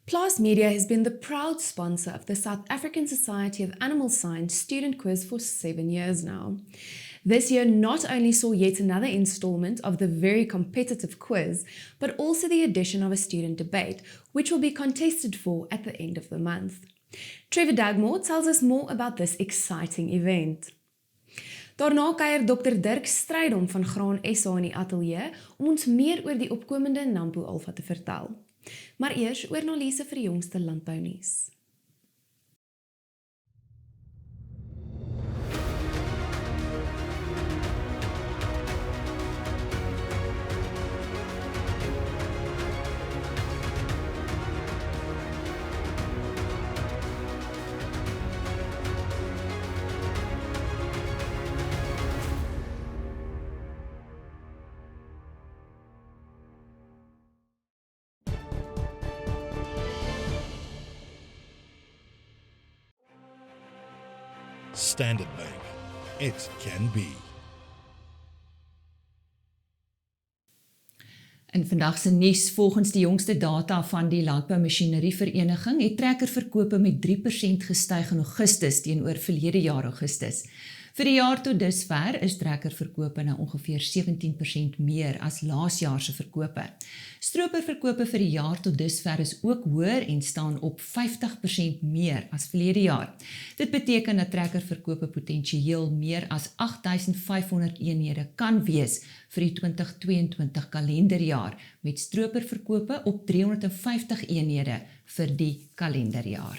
Plaas Media has been the proud sponsor of the South African Society of Animal Science student quiz for 7 years now. This year not only saw yet another installment of the very competitive quiz, but also the addition of a student debate, which will be contested for at the end of the month. Trevor Dagmore tells us more about this exciting event. Daarna kuier dokter Dirk Strydom van Graan SA in die ateljee om ons meer oor die opkomende Nampo Alfa te vertel. Maar eers oor analise vir die jongste landbounuus. Standard Bank. It can be. In vandag se nuus, volgens die jongste data van die Landboumasjinerievereniging, het trekkerverkope met 3% gestyg in Augustus teenoor verlede jaar Augustus. Vir die jaar tot dusver is trekkerverkope nou ongeveer 17% meer as laasjaar se verkope. Stroperverkope vir die jaar tot dusver is ook hoër en staan op 50% meer as verlede jaar. Dit beteken dat trekkerverkope potensieel meer as 8500 eenhede kan wees vir die 2022 kalenderjaar, met stroperverkope op 350 eenhede vir die kalenderjaar.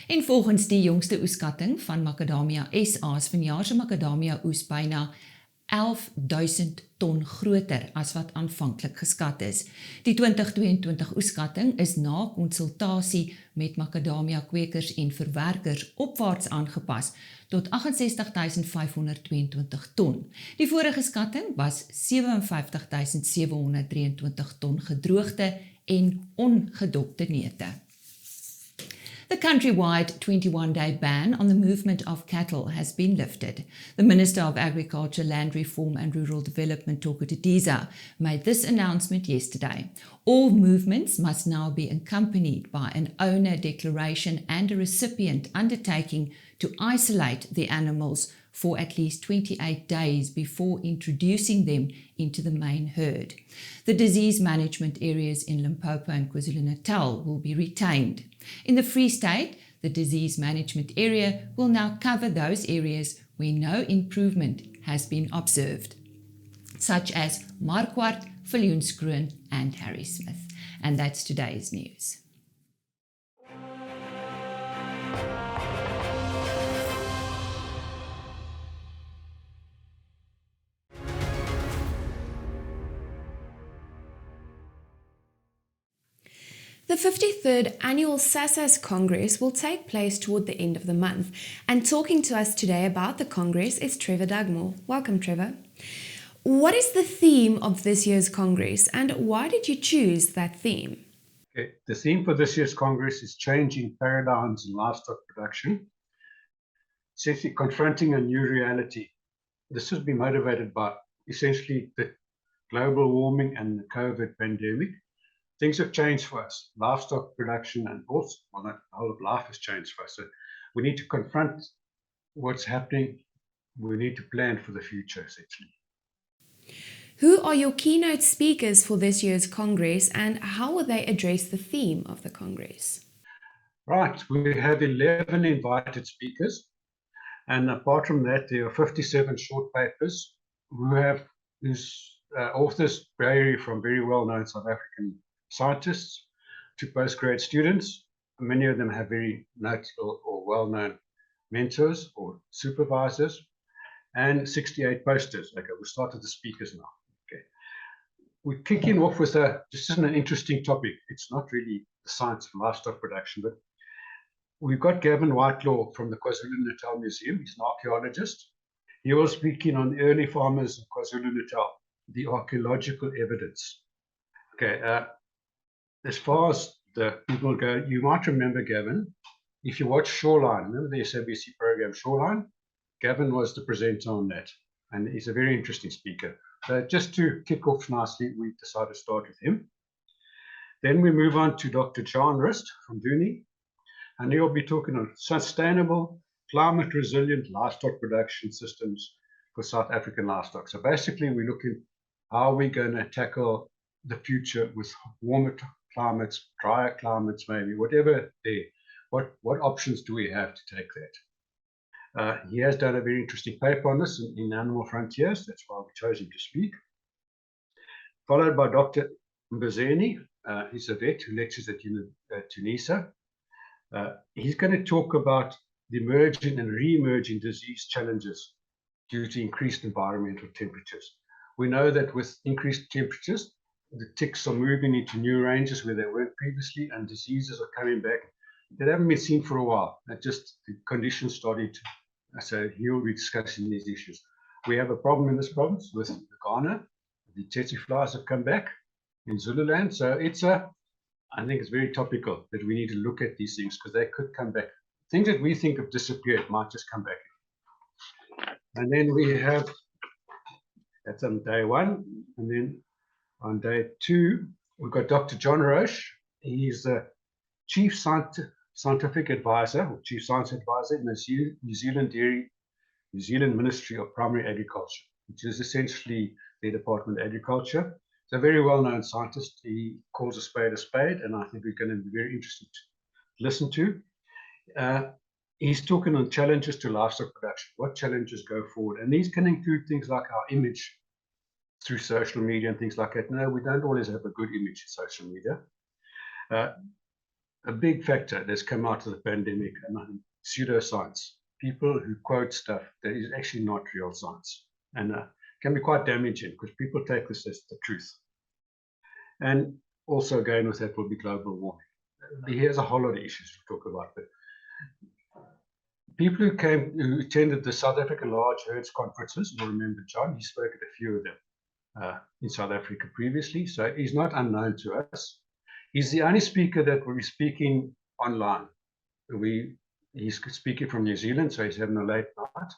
En volgens die jongste oeskatting van Macadamia SA is vanjaar se Macadamia oes byna 11.000 ton groter as wat aanvanklik geskat is. Die 2022 oeskatting is na konsultasie met Macadamia kwekers en verwerkers opwaarts aangepas tot 68.522 ton. Die vorige skatting was 57.723 ton gedroogde en ongedopte neute. The countrywide 21-day ban on the movement of cattle has been lifted. The Minister of Agriculture, Land Reform and Rural Development, Tokotadiza, made this announcement yesterday. All movements must now be accompanied by an owner declaration and a recipient undertaking to isolate the animals for at least 28 days before introducing them into the main herd. The disease management areas in Limpopo and KwaZulu-Natal will be retained. In the Free State, the disease management area will now cover those areas where no improvement has been observed, such as Marquardt, Viljoenskroon and Harrismith. And that's today's news. The 53rd Annual SASAS Congress will take place toward the end of the month, and talking to us today about the Congress is Trevor Dagmore. Welcome, Trevor. What is the theme of this year's Congress, and why did you choose that theme? Okay. The theme for this year's Congress is changing paradigms in livestock production, essentially confronting a new reality. This has been motivated by essentially the global warming and the COVID pandemic. Things have changed for us. Livestock production and also, well, the whole of life has changed for us. So we need to confront what's happening. We need to plan for the future, essentially. Who are your keynote speakers for this year's Congress, and how will they address the theme of the Congress? Right, we have 11 invited speakers, and apart from that, there are 57 short papers whose authors vary from very well-known South African scientists to postgrad students. Many of them have very notable or well-known mentors or supervisors, and 68 posters. Okay, we'll start with the speakers now. Okay, we're kicking off with just an interesting topic. It's not really the science of livestock production, but we've got Gavin Whitelaw from the KwaZulu-Natal Museum. He's an archaeologist. He was speaking on the early farmers of KwaZulu-Natal, the archaeological evidence. Okay, as far as the people go, you might remember Gavin. If you watch Shoreline, remember the SABC program Shoreline? Gavin was the presenter on that, and he's a very interesting speaker. So just to kick off nicely, we decided to start with him. Then we move on to Dr. John Rist from Dooney, and he'll be talking on sustainable, climate resilient livestock production systems for South African livestock. So basically, we're looking how we're going to tackle the future with warmer climates, drier climates, maybe whatever there. What options do we have to take that? He has done a very interesting paper on this in Animal Frontiers. That's why we chose him to speak. Followed by Dr. Mbazeni. He's a vet who lectures at Tunisia. He's going to talk about the emerging and re-emerging disease challenges due to increased environmental temperatures. We know that with increased temperatures, the ticks are moving into new ranges where they weren't previously, and diseases are coming back that haven't been seen for a while. Just the conditions started to, so he'll be discussing these issues. We have a problem in this province with the Ghana. The tsetse flies have come back in Zululand, so I think it's very topical that we need to look at these things because they could come back. Things that we think have disappeared might just come back. And then we have, that's on day one, and then on day two, we've got Dr. John Roche. He's the Chief Scientific Advisor, or Chief Science Advisor in the New Zealand Ministry of Primary Agriculture, which is essentially their Department of Agriculture. It's a very well-known scientist. He calls a spade, and I think we're going to be very interested to listen to. He's talking on challenges to livestock production. What challenges go forward? And these can include things like our image through social media and things like that. No, we don't always have a good image in social media. A big factor that's come out of the pandemic, and I think pseudoscience. People who quote stuff that is actually not real science, and can be quite damaging because people take this as the truth. And also, again, with that will be global warming. Here's a whole lot of issues to talk about, but people who attended the South African Large Herds conferences will remember John. He spoke at a few of them in South Africa previously, so he's not unknown to us. He's the only speaker that will be speaking online. He's speaking from New Zealand, so he's having a late night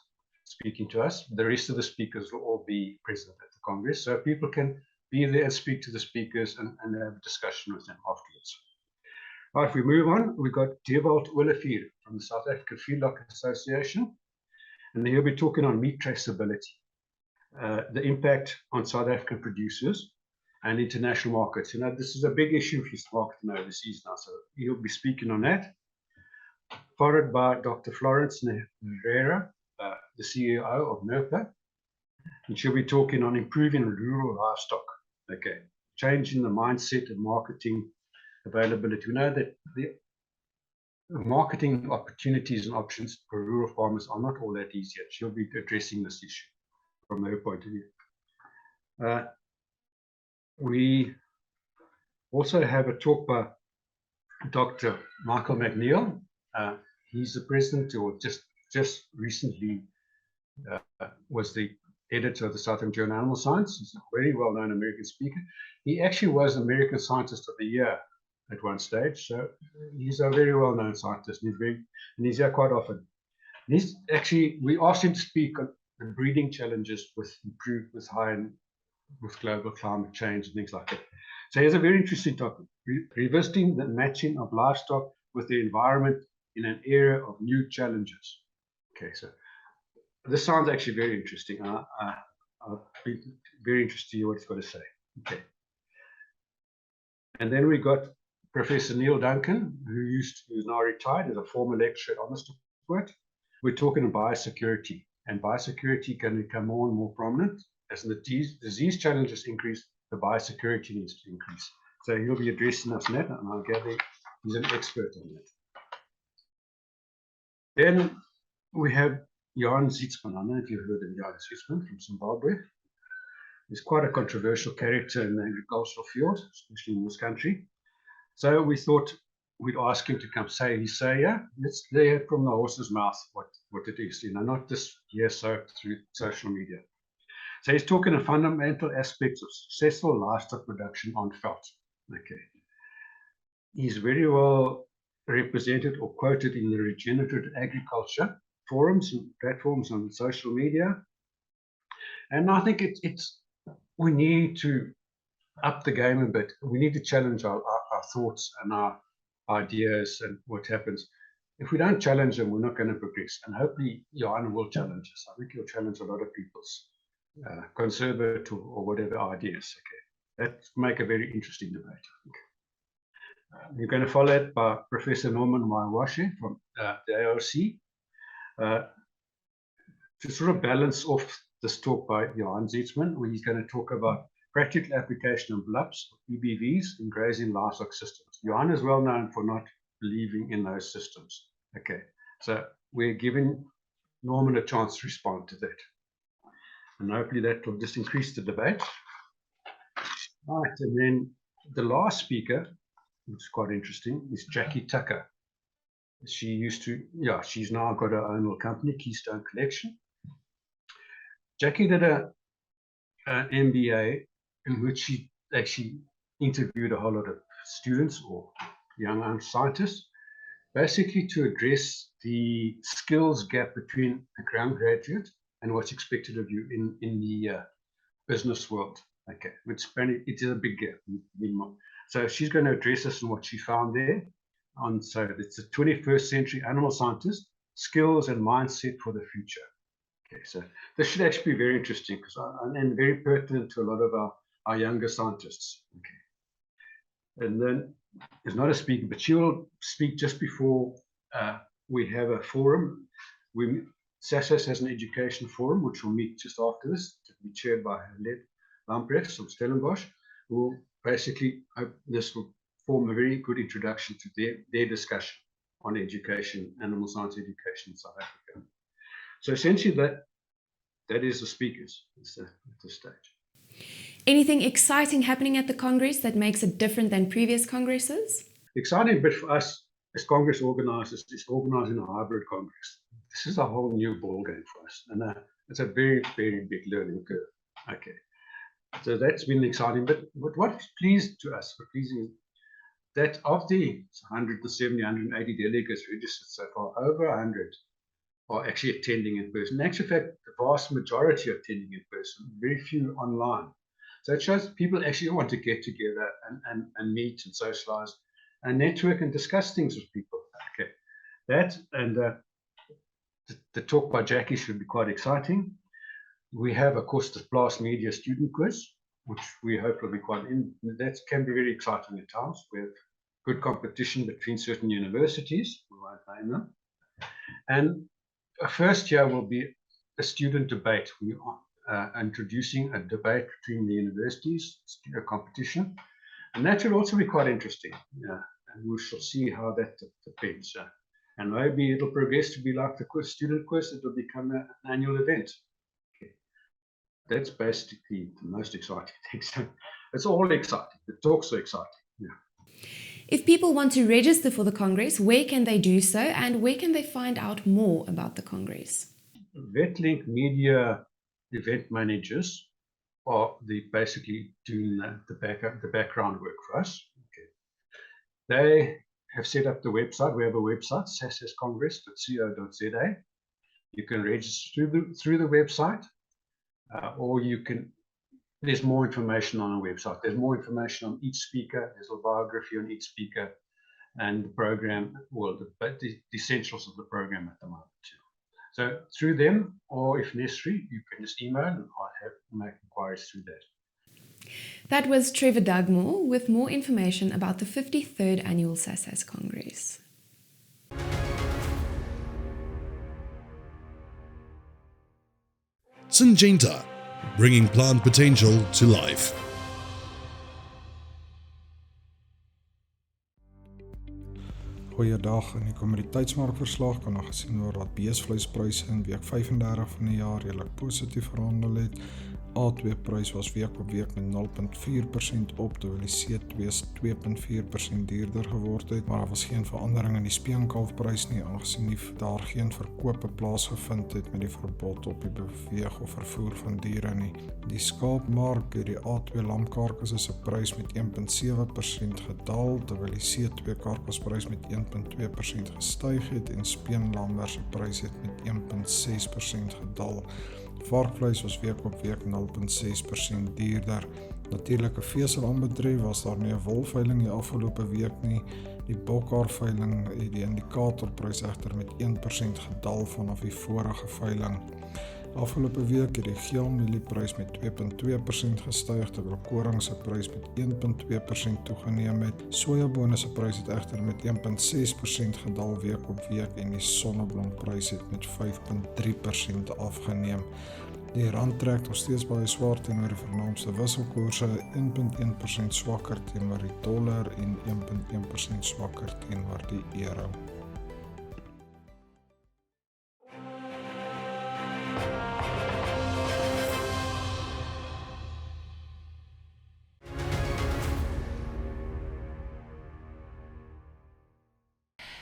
speaking to us. The rest of the speakers will all be present at the Congress, so people can be there and speak to the speakers and have a discussion with them afterwards. All right, if we move on, we've got Dewald Olivier from the South African Feedlot Association, and he'll be talking on meat traceability, the impact on South African producers and international markets. You know, this is a big issue for marketing overseas now, so he'll be speaking on that. Followed by Dr. Florence Herrera, the CEO of NERPA, and she'll be talking on improving rural livestock. Okay, changing the mindset and marketing availability. We know that the marketing opportunities and options for rural farmers are not all that easy yet. She'll be addressing this issue from her point of view. We also have a talk by Dr. Michael McNeil. He's the president, or just recently was the editor of the South African Journal of Animal Science. He's a very well-known American speaker. He actually was American Scientist of the Year at one stage, so he's a very well-known scientist, and he's here quite often. He's actually, we asked him to speak on the breeding challenges with global climate change and things like that. So here's a very interesting topic: revisiting the matching of livestock with the environment in an era of new challenges. Okay, so this sounds actually very interesting. I'll be very interested to hear what he's got to say. Okay. And then we got Professor Neil Duncan, who's now retired as a former lecturer at Oxford. We're talking about biosecurity, and biosecurity can become more and more prominent. As the disease challenges increase, the biosecurity needs to increase. So he'll be addressing us on that, and I'll gather he's an expert on that. Then we have Jan Zietsman. I don't know if you've heard of Jan Zietsman from Zimbabwe. He's quite a controversial character in the agricultural field, especially in this country. So we thought we'd ask him to come say his say, yeah, let's hear it from the horse's mouth what it is, not just so through social media. So he's talking on fundamental aspects of successful livestock production on felt. Okay. He's very well represented or quoted in the regenerative agriculture forums and platforms on social media. And I think we need to up the game a bit. We need to challenge our thoughts and our ideas and what happens. If we don't challenge them, we're not going to progress. And hopefully, Johanna will challenge us. I think you'll challenge a lot of people's conservative or whatever ideas. Okay, that make a very interesting debate, I think. You're going to follow it by Professor Norman Maiwashe from the ARC to sort of balance off this talk by Johan Zeitsman, where he's going to talk about practical application of BLUPs, EBVs, in grazing livestock systems. Johan is well known for not believing in those systems. Okay, so we're giving Norman a chance to respond to that. And hopefully that will just increase the debate. Right, and then the last speaker, which is quite interesting, is Jackie Tucker. She used to, she's now got her own little company, Keystone Collection. Jackie did an MBA in which she actually interviewed a whole lot of students or young scientists, basically to address the skills gap between a Graan graduate and what's expected of you in the business world. Okay, it is a big gap. So she's going to address us on what she found there. So it's the 21st century animal scientist, skills and mindset for the future. Okay, so this should actually be very interesting and very pertinent to a lot of our younger scientists. Okay, and then there's not a speaker, but she will speak just before we have a forum. SASAS has an education forum, which will meet just after this, to be chaired by Led Lamprecht from Stellenbosch, who will basically hope this will form a very good introduction to their discussion on education, animal science education in South Africa. So essentially that is the speakers at this stage. Anything exciting happening at the Congress that makes it different than previous Congresses? The exciting bit for us as Congress organizers is organizing a hybrid Congress. This is a whole new ballgame for us, and it's a very, very big learning curve. Okay, so that's been exciting. But what's pleasing is that of the 170, 180 delegates registered so far, over 100 are actually attending in person. In actual fact, the vast majority are attending in person, very few online. So it shows people actually want to get together and meet and socialize and network and discuss things with people. Okay, that and the talk by Jackie should be quite exciting. We have, of course, the Plaas Media student quiz, which we hope will be that can be very exciting at times. We have good competition between certain universities, we won't name them. And a first year will be a student debate. We are introducing a debate between the universities, a competition, and that should also be quite interesting. Yeah, and we shall see how that depends. And maybe it'll progress to be like the student quiz. It will become an annual event. Okay. That's basically the most exciting thing. So it's all exciting. The talks are exciting. Yeah. If people want to register for the Congress, where can they do so, and where can they find out more about the Congress? VetLink Media event managers are basically doing the background work for us. Okay. They have set up the website. We have a website, sasascongress.co.za. You can register through the website, or there's more information on our website. There's more information on each speaker. There's a biography on each speaker and the program, the essentials of the program at the moment too. So through them, or if necessary, you can just email and make inquiries through that. That was Trevor Dugmore with more information about the 53rd Annual SASAS Congress. Syngenta, bringing plant potential to life. Goeiedag, in die kommoditeitsmarkverslag kan nog gesien word dat beesvleispryse in week 35 van die jaar redelik positief verhandel het. A2-prys was week op week met 0.4% op, terwyl die C2's 2.4% duurder geword het, maar daar was geen verandering in die speenkalfprys nie, aangesien daar geen verkope plaasgevind het met die verbod op die beweeg of vervoer van diere nie. Die skaapmark het die A2 lamkarkasse se prys met 1.7% gedaal, terwyl die C2 karkasprys met 1.2% gestyg het en speenlamber se prys het met 1.6% gedaal. Varkvleis was week op week 0.6% duurder. natuurlike vesel aanbetref was daar nie 'n wolveiling die afgelope week nie. Die bokhaarveiling het die indikatorprys egter met 1% gedaal vanaf die vorige veiling. Afgelope week het die geelmielie-prys met 2,2% gestyg, terwyl koring se prys met 1,2% toegeneem het. Sojabone se prys het egter met 1,6% gedaal week op week en die sonneblomprys het met 5,3% afgeneem. Die rand trek nog steeds baie swaar teenoor die vernaamste wisselkoerse, 1,1% swakker teenoor die dollar en 1,1% swakker teenoor die euro.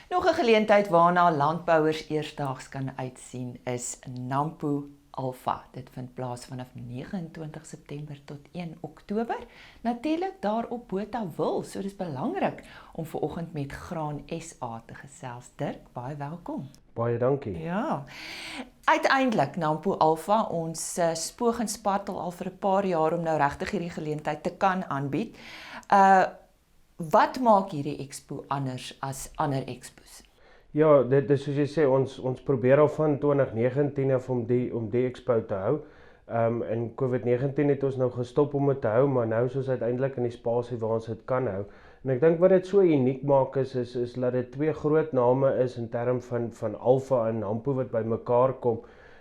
Nog 'n geleentheid waarna landbouers eersdaags kan uitsien is Nampo Alfa. Dit vind plaas vanaf 29 September tot 1 Oktober. Natuurlik daar op Botawil, so dis belangrik om vanoggend met Graan SA te gesels. Dirk, baie welkom. Baie dankie. Ja. Uiteindelik Nampo Alfa, ons spoog en spartel al vir 'n paar jaar om nou regtig hierdie geleentheid te kan aanbied. Wat maak hierdie expo anders as ander expos? Ja, dit is soos jy sê, ons probeer al van 2019 af om die expo te hou. In COVID-19 het ons nou gestop om dit te hou, maar nou is ons uiteindelik in die spasie waar ons dit kan hou. En ek dink wat dit so uniek maak is dat dit twee groot name is in term van Alfa en Nampo wat by mekaar kom.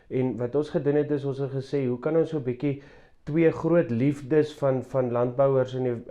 En wat ons gedoen het is ons het gesê, hoe kan ons so 'n bietjie twee groot liefdes van landbouers in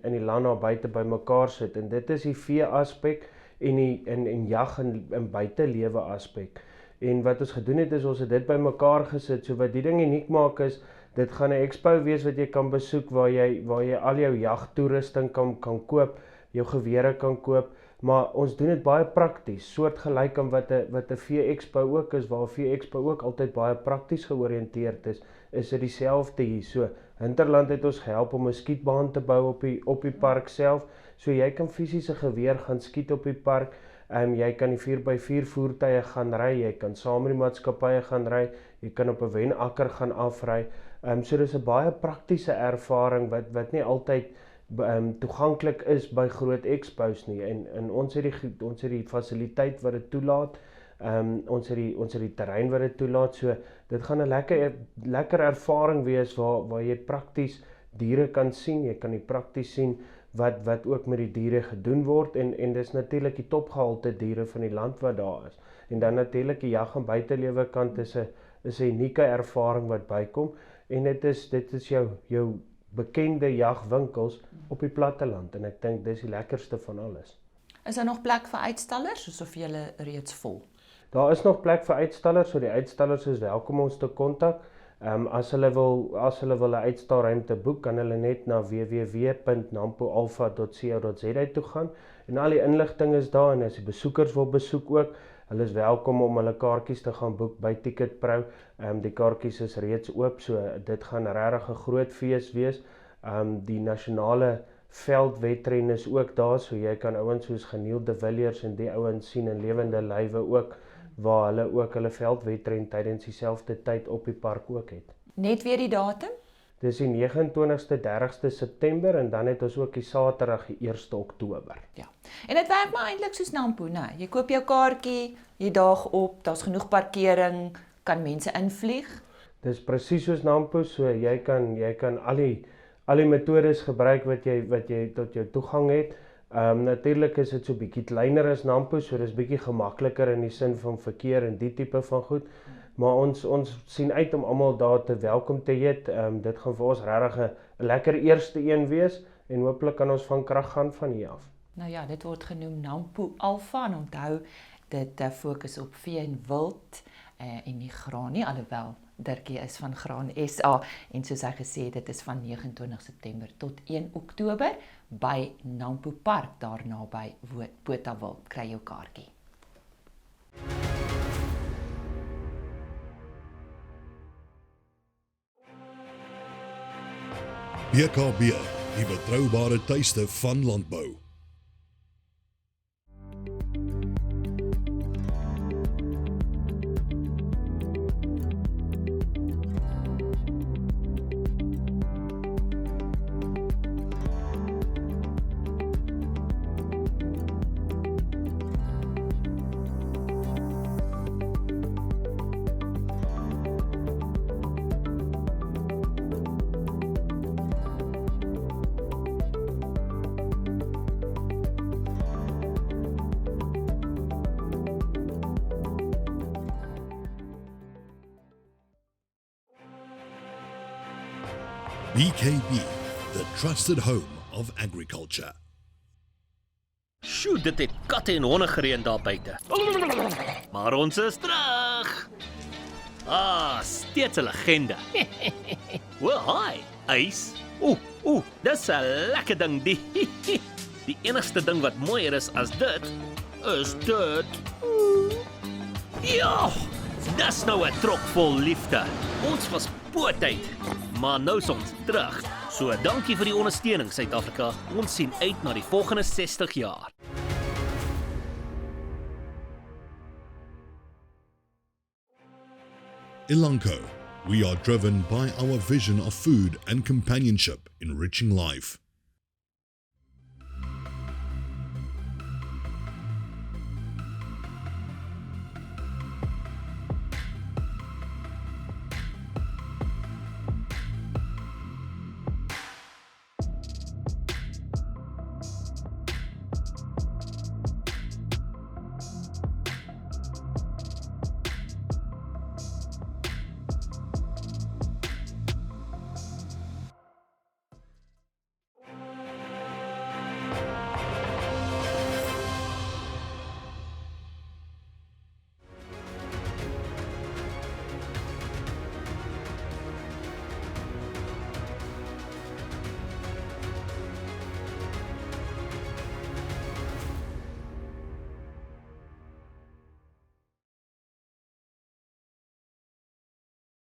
die land daar buite by mekaar sit. En dit is die vee aspek en jag en buitelewe aspek. En wat ons gedoen het is ons het dit by mekaar gesit. So wat die ding uniek maak is, dit gaan 'n expo wees wat jy kan besoek waar jy al jou jagtoerusting kan koop, jou gewere kan koop, maar ons doen dit baie prakties, soortgelyk aan wat 'n vee expo ook is, waar 'n vee expo ook altyd baie prakties georiënteerd is dit dieselfde hier. So Hinterland het ons gehelp om 'n skietbaan te bou op die park self, so jy kan fisiese geweer gaan skiet op die park. Jy kan die 4x4 voertuie gaan ry, jy kan saam met die maatskappye gaan ry, jy kan op 'n wenakker gaan afry. So dis 'n baie praktiese ervaring wat nie altyd toeganklik is by groot expos nie. En ons het die fasiliteit wat dit toelaat. Ons het die terrein wat dit toelaat. So dit gaan 'n lekker ervaring wees waar jy prakties diere kan sien. Jy kan die prakties sien wat ook met die diere gedoen word en dis natuurlik die topgehalte diere van die land wat daar is. En dan natuurlik die jag en buitelewe kant is 'n unieke ervaring wat bykom en dit is jou bekende jagwinkels op die platteland en ek dink dis die lekkerste van alles. Is daar nog plek vir uitstallers asof julle reeds vol? Daar is nog plek vir uitstallers, so die uitstallers is welkom ons te kontak. As hulle wil 'n uitstalruimte boek, kan hulle net na www.nampoalfa.co.za toe gaan en al die inligting is daar en as die besoekers wil besoek ook, hulle is welkom om hulle kaartjies te gaan boek by Ticketpro. Die kaartjies is reeds oop, so dit gaan regtig 'n groot fees wees. Die nasionale veldwedren is ook daar, so jy kan ouens soos Geniel de Villiers en die ouens sien in lewende lywe ook, waar hulle ook hulle veldwedren tydens dieselfde tyd op die park ook het. Net weer die datum? Dis die 29ste, 30ste September en dan het ons ook die Saterdag die 1ste Oktober. Ja. En dit werk maar eintlik soos Nampo, né? Jy koop jou kaartjie, jy daag op, daar's genoeg parkering, kan mense invlieg. Dis presies soos Nampo, so jy kan al die metodes gebruik wat jy tot jou toegang het. Natuurlik is dit so bietjie kleiner as Nampo, so dis bietjie gemakliker in die sin van verkeer en die tipe van goed. Maar ons sien uit om almal daar te welkom te heet. Dit gaan vir ons regtig 'n lekker eerste een wees en hooplik kan ons van krag gaan van hier af. Nou ja, dit word genoem Nampo Alfa en onthou dit fokus op vee en wild en nie graan nie, alhoewel Dirkie is van Graan SA en soos hy gesê het, dit is van 29 September tot 1 Oktober by Nampo Park, daarna by Botawil. Kry jou kaartjie. BKB, die betroubare tuiste van landbou. BKB, the trusted home of agriculture. Sjoe, dit het katte en honde gereën daar buite. Maar ons is terug. Steeds 'n legende. Well, hi, ys. Dis 'n lekker ding. Die enigste ding wat mooier is as dit, is dit. Ja, dis nou 'n trok vol liefde. Ons was pootheid, maar nou is ons terug. So dankie vir die ondersteuning, Suid-Afrika. Ons sien uit na die volgende 60 jaar. Elanco, we are driven by our vision of food and companionship enriching life.